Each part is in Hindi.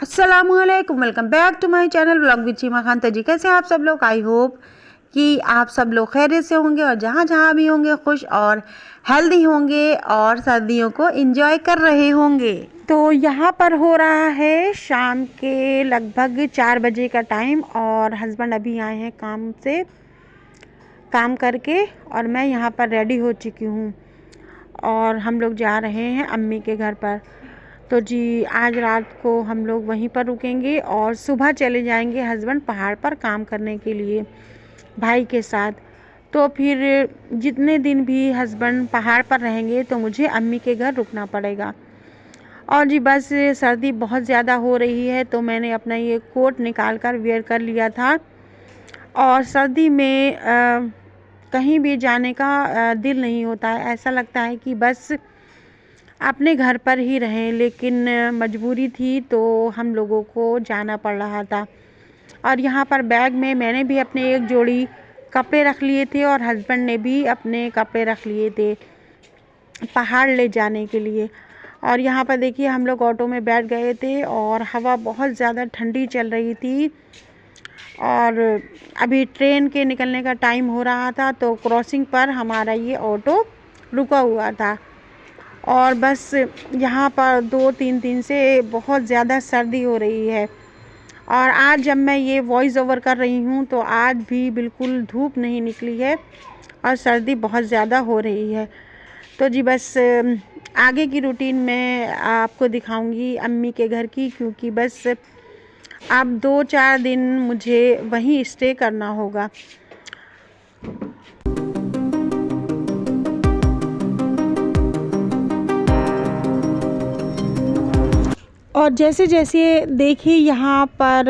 अस्सलामुअलैकुम, welcome back to my channel vlog with Sheema Khan. तो जी कैसे हैं आप सब लोग। आई होप कि आप सब लोग खैरियत से होंगे और जहाँ जहाँ भी होंगे खुश और हेल्दी होंगे और सर्दियों को एंजॉय कर रहे होंगे। तो यहाँ पर हो रहा है शाम के लगभग 4 बजे का टाइम और हस्बैंड अभी आए हैं काम से, काम करके, और मैं यहाँ पर रेडी हो चुकी हूँ और हम लोग जा रहे हैं अम्मी के घर पर। तो जी आज रात को हम लोग वहीं पर रुकेंगे और सुबह चले जाएंगे हस्बैंड पहाड़ पर काम करने के लिए भाई के साथ। तो फिर जितने दिन भी हस्बैंड पहाड़ पर रहेंगे तो मुझे अम्मी के घर रुकना पड़ेगा। और जी बस सर्दी बहुत ज़्यादा हो रही है तो मैंने अपना ये कोट निकाल कर वेयर कर लिया था। और सर्दी में कहीं भी जाने का दिल नहीं होता है, ऐसा लगता है कि बस अपने घर पर ही रहें, लेकिन मजबूरी थी तो हम लोगों को जाना पड़ रहा था। और यहाँ पर बैग में मैंने भी अपने एक जोड़ी कपड़े रख लिए थे और हस्बैंड ने भी अपने कपड़े रख लिए थे पहाड़ ले जाने के लिए। और यहाँ पर देखिए हम लोग ऑटो में बैठ गए थे और हवा बहुत ज़्यादा ठंडी चल रही थी और अभी ट्रेन के निकलने का टाइम हो रहा था तो क्रॉसिंग पर हमारा ये ऑटो रुका हुआ था। और बस यहाँ पर 2-3 दिन से बहुत ज़्यादा सर्दी हो रही है। और आज जब मैं ये वॉइस ओवर कर रही हूँ तो आज भी बिल्कुल धूप नहीं निकली है और सर्दी बहुत ज़्यादा हो रही है। तो जी बस आगे की रूटीन मैं आपको दिखाऊंगी अम्मी के घर की, क्योंकि बस अब 2-4 दिन मुझे वहीं स्टे करना होगा। और जैसे जैसे देखिए यहाँ पर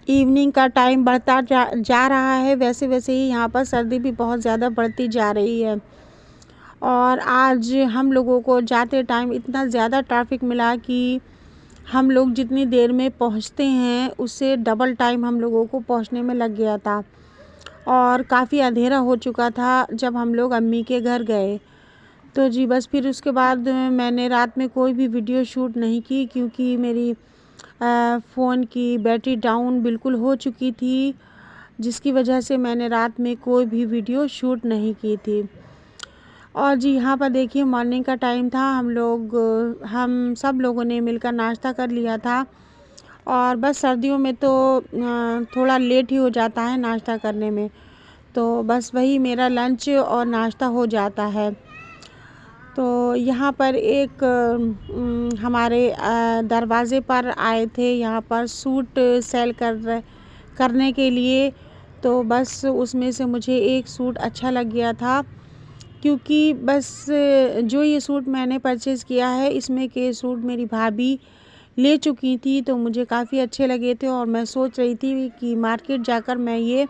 इवनिंग का टाइम बढ़ता जा रहा है, वैसे वैसे ही यहाँ पर सर्दी भी बहुत ज़्यादा बढ़ती जा रही है। और आज हम लोगों को जाते टाइम इतना ज़्यादा ट्रैफिक मिला कि हम लोग जितनी देर में पहुँचते हैं उससे डबल टाइम हम लोगों को पहुँचने में लग गया था और काफ़ी अंधेरा हो चुका था जब हम लोग अम्मी के घर गए। तो जी बस फिर उसके बाद मैंने रात में कोई भी वीडियो शूट नहीं की, क्योंकि मेरी फ़ोन की बैटरी डाउन बिल्कुल हो चुकी थी, जिसकी वजह से मैंने रात में कोई भी वीडियो शूट नहीं की थी। और जी यहाँ पर देखिए मॉर्निंग का टाइम था, हम सब लोगों ने मिलकर नाश्ता कर लिया था। और बस सर्दियों में तो थोड़ा लेट ही हो जाता है नाश्ता करने में, तो बस वही मेरा लंच और नाश्ता हो जाता है। तो यहाँ पर एक हमारे दरवाज़े पर आए थे यहाँ पर सूट सेल करने के लिए। तो बस उसमें से मुझे एक सूट अच्छा लग गया था, क्योंकि बस जो ये सूट मैंने परचेज़ किया है इसमें के सूट मेरी भाभी ले चुकी थी तो मुझे काफ़ी अच्छे लगे थे और मैं सोच रही थी कि मार्केट जाकर मैं ये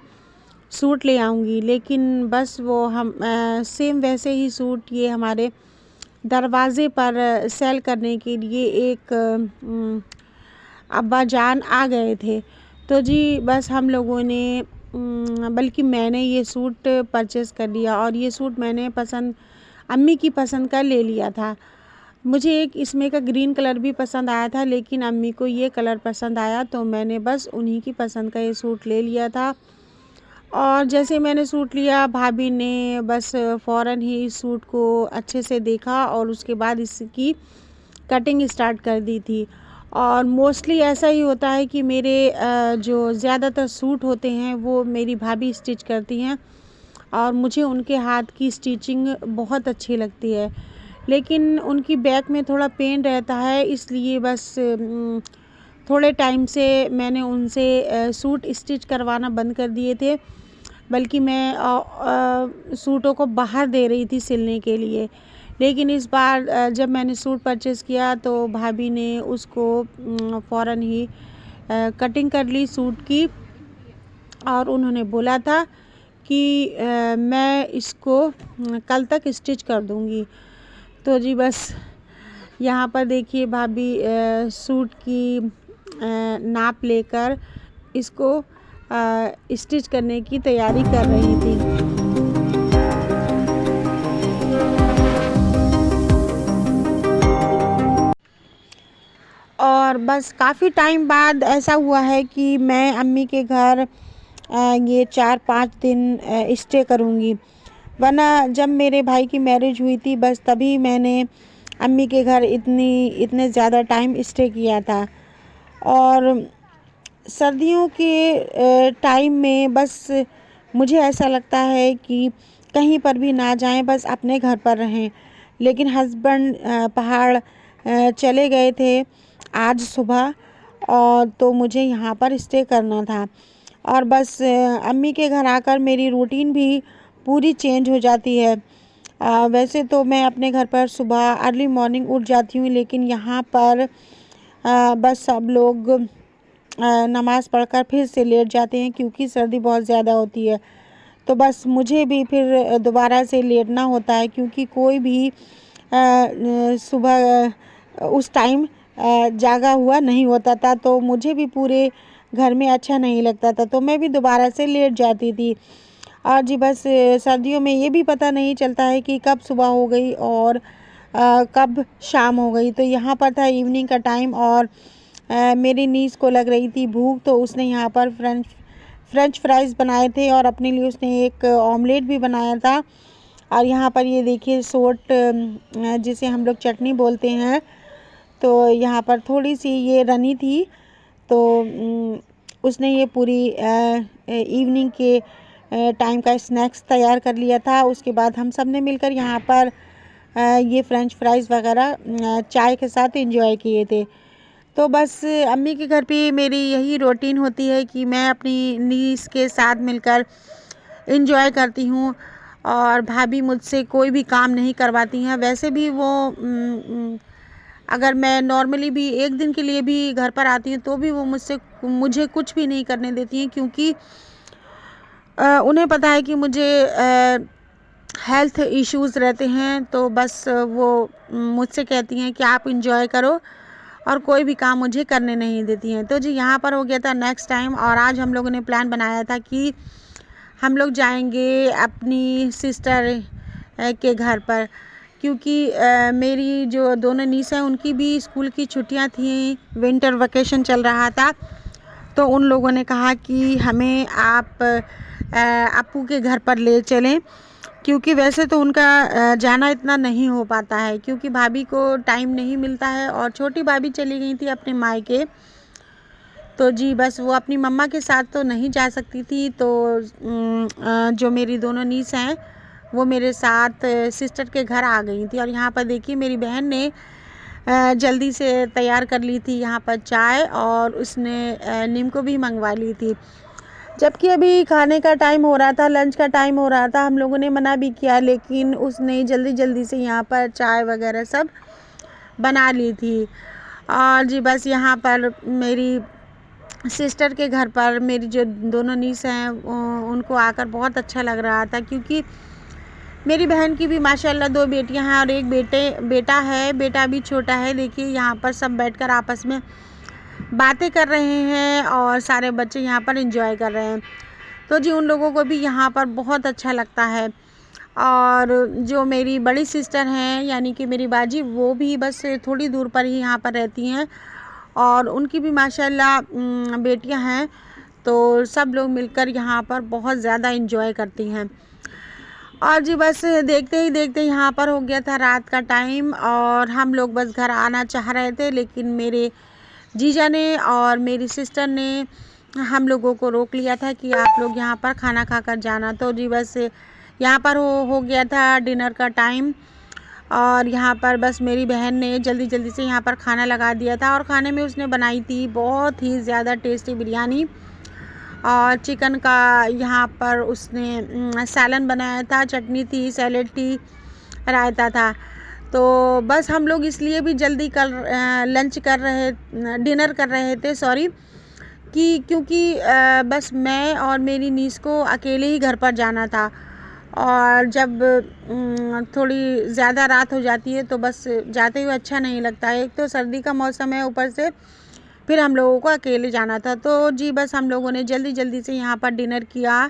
सूट ले आऊँगी, लेकिन बस वो हम सेम वैसे ही सूट ये हमारे दरवाज़े पर सेल करने के लिए एक अब्बा जान आ गए थे। तो जी बस हम लोगों ने बल्कि मैंने ये सूट परचेज़ कर लिया और ये सूट मैंने अम्मी की पसंद का ले लिया था। मुझे एक इसमें का ग्रीन कलर भी पसंद आया था, लेकिन अम्मी को ये कलर पसंद आया तो मैंने बस उन्हीं की पसंद का ये सूट ले लिया था। और जैसे मैंने सूट लिया भाभी ने बस फ़ौरन ही इस सूट को अच्छे से देखा और उसके बाद इसकी कटिंग स्टार्ट कर दी थी। और मोस्टली ऐसा ही होता है कि मेरे जो ज़्यादातर सूट होते हैं वो मेरी भाभी स्टिच करती हैं और मुझे उनके हाथ की स्टिचिंग बहुत अच्छी लगती है, लेकिन उनकी बैक में थोड़ा पेन रहता है, इसलिए बस थोड़े टाइम से मैंने उनसे सूट स्टिच करवाना बंद कर दिए थे, बल्कि मैं सूटों को बाहर दे रही थी सिलने के लिए। लेकिन इस बार जब मैंने सूट परचेज़ किया तो भाभी ने उसको फ़ौरन ही कटिंग कर ली सूट की और उन्होंने बोला था कि मैं इसको कल तक स्टिच कर दूँगी। तो जी बस यहाँ पर देखिए भाभी सूट की नाप लेकर इसको स्टिच करने की तैयारी कर रही थी। और बस काफ़ी टाइम बाद ऐसा हुआ है कि मैं अम्मी के घर ये 4-5 दिन स्टे करूँगी। वरना जब मेरे भाई की मैरिज हुई थी बस तभी मैंने अम्मी के घर इतने ज़्यादा टाइम स्टे किया था। और सर्दियों के टाइम में बस मुझे ऐसा लगता है कि कहीं पर भी ना जाएं, बस अपने घर पर रहें। लेकिन हस्बैंड पहाड़ चले गए थे आज सुबह, और तो मुझे यहाँ पर स्टे करना था। और बस अम्मी के घर आकर मेरी रूटीन भी पूरी चेंज हो जाती है। वैसे तो मैं अपने घर पर सुबह अर्ली मॉर्निंग उठ जाती हूँ, लेकिन यहाँ पर बस सब लोग नमाज़ पढ़कर फिर से लेट जाते हैं क्योंकि सर्दी बहुत ज़्यादा होती है। तो बस मुझे भी फिर दोबारा से लेटना होता है क्योंकि कोई भी सुबह उस टाइम जागा हुआ नहीं होता था, तो मुझे भी पूरे घर में अच्छा नहीं लगता था, तो मैं भी दोबारा से लेट जाती थी। और जी बस सर्दियों में ये भी पता नहीं चलता है कि कब सुबह हो गई और कब शाम हो गई। तो यहाँ पर था इवनिंग का टाइम और मेरी नीस को लग रही थी भूख, तो उसने यहाँ पर फ्रेंच फ्राइज़ बनाए थे और अपने लिए उसने एक ऑमलेट भी बनाया था। और यहाँ पर ये देखिए सोट जिसे हम लोग चटनी बोलते हैं, तो यहाँ पर थोड़ी सी ये रनी थी, तो उसने ये पूरी इवनिंग के टाइम का स्नैक्स तैयार कर लिया था। उसके बाद हम सब ने मिलकर यहाँ पर ये फ्रेंच फ्राइज़ वगैरह चाय के साथ एंजॉय किए थे। तो बस अम्मी के घर पे मेरी यही रूटीन होती है कि मैं अपनी नीस के साथ मिलकर एंजॉय करती हूँ और भाभी मुझसे कोई भी काम नहीं करवाती हैं। वैसे भी वो अगर मैं नॉर्मली भी एक दिन के लिए भी घर पर आती हूँ तो भी वो मुझे कुछ भी नहीं करने देती हैं, क्योंकि उन्हें पता है कि मुझे हेल्थ इश्यूज़ रहते हैं। तो बस वो मुझसे कहती हैं कि आप एंजॉय करो और कोई भी काम मुझे करने नहीं देती हैं। तो जी यहाँ पर हो गया था नेक्स्ट टाइम, और आज हम लोगों ने प्लान बनाया था कि हम लोग जाएंगे अपनी सिस्टर के घर पर, क्योंकि मेरी जो दोनों नीस हैं उनकी भी स्कूल की छुट्टियां थी, विंटर वेकेशन चल रहा था। तो उन लोगों ने कहा कि हमें आप अप्पू के घर पर ले चलें, क्योंकि वैसे तो उनका जाना इतना नहीं हो पाता है क्योंकि भाभी को टाइम नहीं मिलता है और छोटी भाभी चली गई थी अपने मायके। तो जी बस वो अपनी मम्मा के साथ तो नहीं जा सकती थी, तो जो मेरी दोनों नीस हैं वो मेरे साथ सिस्टर के घर आ गई थी। और यहाँ पर देखिए मेरी बहन ने जल्दी से तैयार कर ली थी यहाँ पर चाय, और उसने नीम को भी मंगवा ली थी। जबकि अभी खाने का टाइम हो रहा था, लंच का टाइम हो रहा था, हम लोगों ने मना भी किया, लेकिन उसने जल्दी से यहाँ पर चाय वगैरह सब बना ली थी। और जी बस यहाँ पर मेरी सिस्टर के घर पर मेरी जो दोनों नीस हैं उनको आकर बहुत अच्छा लग रहा था, क्योंकि मेरी बहन की भी माशाल्लाह 2 बेटियां हैं और एक बेटा है। बेटा भी छोटा है। देखिए यहाँ पर सब बैठकर आपस में बातें कर रहे हैं और सारे बच्चे यहाँ पर एंजॉय कर रहे हैं। तो जी उन लोगों को भी यहाँ पर बहुत अच्छा लगता है। और जो मेरी बड़ी सिस्टर हैं यानी कि मेरी बाजी, वो भी बस थोड़ी दूर पर ही यहाँ पर रहती हैं और उनकी भी माशाल्लाह बेटियां हैं। तो सब लोग मिलकर यहाँ पर बहुत ज़्यादा एंजॉय करती हैं। और जी बस देखते ही देखते यहाँ पर हो गया था रात का टाइम और हम लोग बस घर आना चाह रहे थे, लेकिन मेरे जीजा ने और मेरी सिस्टर ने हम लोगों को रोक लिया था कि आप लोग यहाँ पर खाना खाकर जाना। तो जी बस यहाँ पर हो गया था डिनर का टाइम, और यहाँ पर बस मेरी बहन ने जल्दी से यहाँ पर खाना लगा दिया था। और खाने में उसने बनाई थी बहुत ही ज़्यादा टेस्टी बिरयानी, और चिकन का यहाँ पर उसने सैलन बनाया था, चटनी थी, सैलेड थी, रायता था। तो बस हम लोग इसलिए भी जल्दी डिनर कर रहे थे क्योंकि बस मैं और मेरी नीस को अकेले ही घर पर जाना था। और जब थोड़ी ज़्यादा रात हो जाती है तो बस जाते हुए अच्छा नहीं लगता है। एक तो सर्दी का मौसम है, ऊपर से फिर हम लोगों को अकेले जाना था। तो जी बस हम लोगों ने जल्दी से यहाँ पर डिनर किया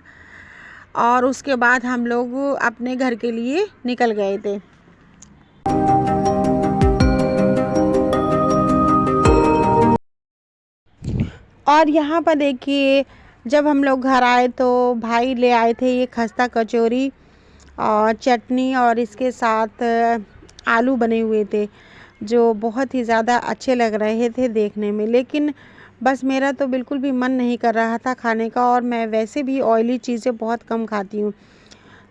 और उसके बाद हम लोग अपने घर के लिए निकल गए थे। और यहाँ पर देखिए, जब हम लोग घर आए तो भाई ले आए थे ये खस्ता कचौरी और चटनी, और इसके साथ आलू बने हुए थे जो बहुत ही ज़्यादा अच्छे लग रहे थे देखने में। लेकिन बस मेरा तो बिल्कुल भी मन नहीं कर रहा था खाने का, और मैं वैसे भी ऑयली चीज़ें बहुत कम खाती हूँ।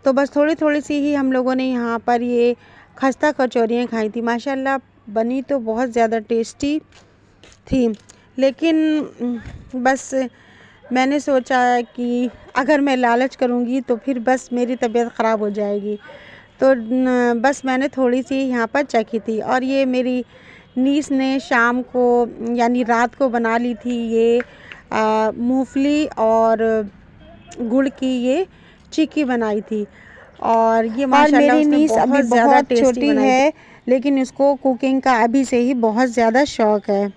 तो बस थोड़ी थोड़ी सी ही हम लोगों ने यहाँ पर ये खस्ता कचौरियाँ खाई थी। माशाल्लाह बनी तो बहुत ज़्यादा टेस्टी थी, लेकिन बस मैंने सोचा कि अगर मैं लालच करूँगी तो फिर बस मेरी तबीयत ख़राब हो जाएगी। तो बस मैंने थोड़ी सी यहाँ पर चखी थी, और ये मेरी नीस ने शाम को यानी रात को बना ली थी ये मूंगफली और गुड़ की ये चिक्की बनाई थी। और ये माशाल्लाह मेरी नीस अभी बहुत छोटी है, लेकिन उसको कुकिंग का अभी से ही बहुत ज़्यादा शौक़ है।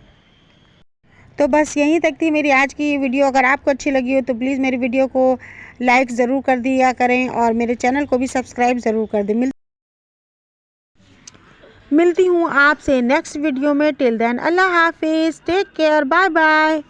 तो बस यहीं तक थी मेरी आज की वीडियो। अगर आपको अच्छी लगी हो तो प्लीज़ मेरी वीडियो को लाइक ज़रूर कर दिया करें, और मेरे चैनल को भी सब्सक्राइब ज़रूर कर दें। मिलती हूँ आपसे नेक्स्ट वीडियो में। टिल देन अल्लाह हाफिज़, टेक केयर, बाय बाय।